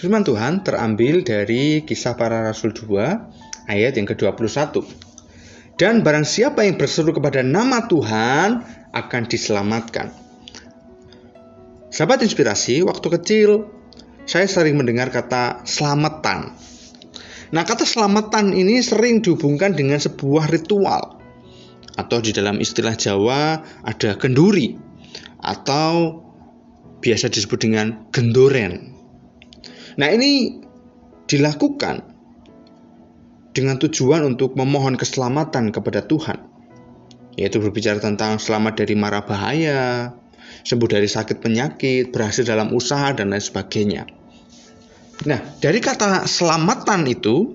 Firman Tuhan terambil dari Kisah Para Rasul 2 ayat yang ke-21. Dan barang siapa yang berseru kepada nama Tuhan akan diselamatkan. Sahabat inspirasi, waktu kecil saya sering mendengar kata selamatan. Nah, kata selamatan ini sering dihubungkan dengan sebuah ritual. Atau di dalam istilah Jawa ada kenduri. Atau biasa disebut dengan gendoren. Nah, ini dilakukan dengan tujuan untuk memohon keselamatan kepada Tuhan. Yaitu berbicara tentang selamat dari mara bahaya, sembuh dari sakit penyakit, berhasil dalam usaha, dan lain sebagainya. Nah, dari kata selamatan itu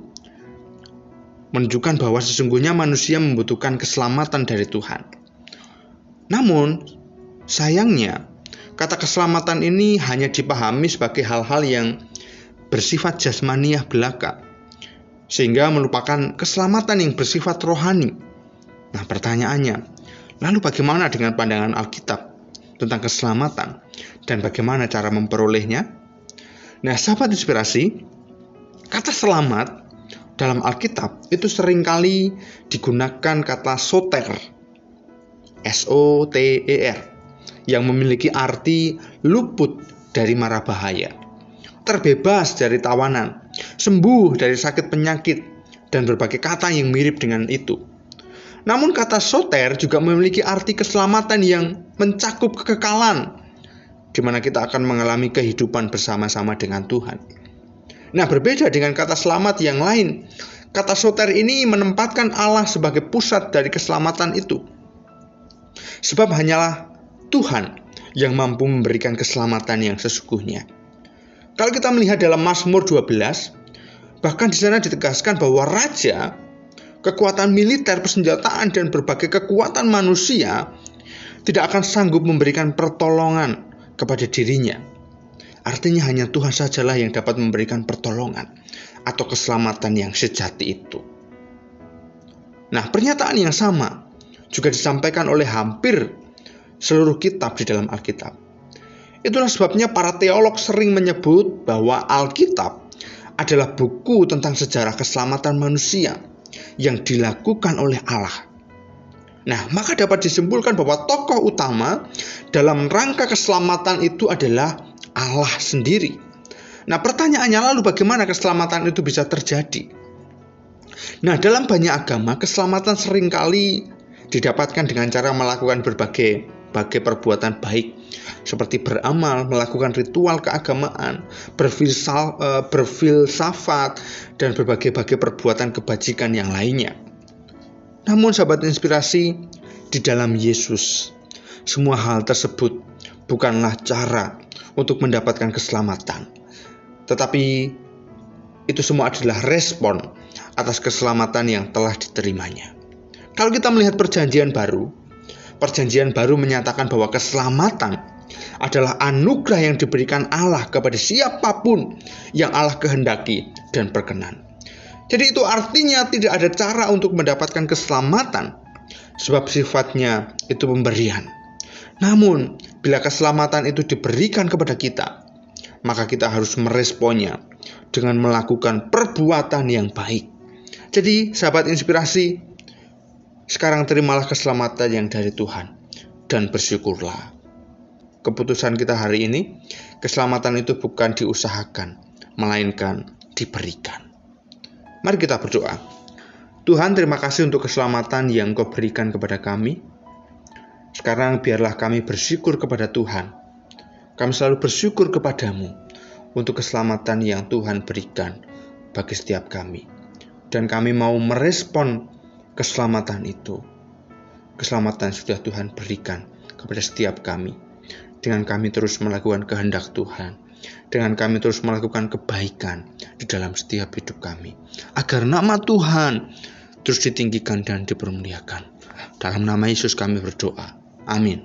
menunjukkan bahwa sesungguhnya manusia membutuhkan keselamatan dari Tuhan. Namun, sayangnya, kata keselamatan ini hanya dipahami sebagai hal-hal yang bersifat jasmaniah belaka, sehingga melupakan keselamatan yang bersifat rohani. Nah, pertanyaannya, lalu bagaimana dengan pandangan Alkitab tentang keselamatan dan bagaimana cara memperolehnya? Nah, sahabat inspirasi, kata selamat dalam Alkitab itu seringkali digunakan kata soter, S-O-T-E-R, yang memiliki arti luput dari mara bahaya, terbebas dari tawanan, sembuh dari sakit penyakit, dan berbagai kata yang mirip dengan itu. Namun kata soter juga memiliki arti keselamatan yang mencakup kekekalan, di mana kita akan mengalami kehidupan bersama-sama dengan Tuhan. Nah, berbeda dengan kata selamat yang lain, kata soter ini menempatkan Allah sebagai pusat dari keselamatan itu. Sebab hanyalah Tuhan yang mampu memberikan keselamatan yang sesungguhnya. Kalau kita melihat dalam Mazmur 12, bahkan di sana ditegaskan bahwa raja, kekuatan militer, persenjataan, dan berbagai kekuatan manusia tidak akan sanggup memberikan pertolongan kepada dirinya. Artinya hanya Tuhan sajalah yang dapat memberikan pertolongan atau keselamatan yang sejati itu. Nah, pernyataan yang sama juga disampaikan oleh hampir seluruh kitab di dalam Alkitab. Itulah sebabnya para teolog sering menyebut bahwa Alkitab adalah buku tentang sejarah keselamatan manusia yang dilakukan oleh Allah. Nah, maka dapat disimpulkan bahwa tokoh utama dalam rangka keselamatan itu adalah Allah sendiri. Nah, pertanyaannya lalu bagaimana keselamatan itu bisa terjadi? Nah, dalam banyak agama, keselamatan seringkali didapatkan dengan cara melakukan berbagai perbuatan baik, seperti beramal, melakukan ritual keagamaan, berfilsafat, dan berbagai perbuatan kebajikan yang lainnya. Namun sahabat inspirasi, di dalam Yesus, semua hal tersebut bukanlah cara untuk mendapatkan keselamatan. Tetapi itu semua adalah respon atas keselamatan yang telah diterimanya. Kalau kita melihat Perjanjian Baru menyatakan bahwa keselamatan adalah anugerah yang diberikan Allah kepada siapapun yang Allah kehendaki dan berkenan. Jadi itu artinya tidak ada cara untuk mendapatkan keselamatan, sebab sifatnya itu pemberian. Namun, bila keselamatan itu diberikan kepada kita, maka kita harus meresponnya dengan melakukan perbuatan yang baik. Jadi, sahabat inspirasi, sekarang terimalah keselamatan yang dari Tuhan dan bersyukurlah. Keputusan kita hari ini, keselamatan itu bukan diusahakan, melainkan diberikan. Mari kita berdoa. Tuhan, terima kasih untuk keselamatan yang Kau berikan kepada kami. Sekarang biarlah kami bersyukur kepada Tuhan. Kami selalu bersyukur kepadamu untuk keselamatan yang Tuhan berikan bagi setiap kami. Dan kami mau merespon keselamatan itu. Keselamatan sudah Tuhan berikan kepada setiap kami. Dengan kami terus melakukan kehendak Tuhan. Dengan kami terus melakukan kebaikan di dalam setiap hidup kami. Agar nama Tuhan terus ditinggikan dan dipermuliakan. Dalam nama Yesus kami berdoa. Amin.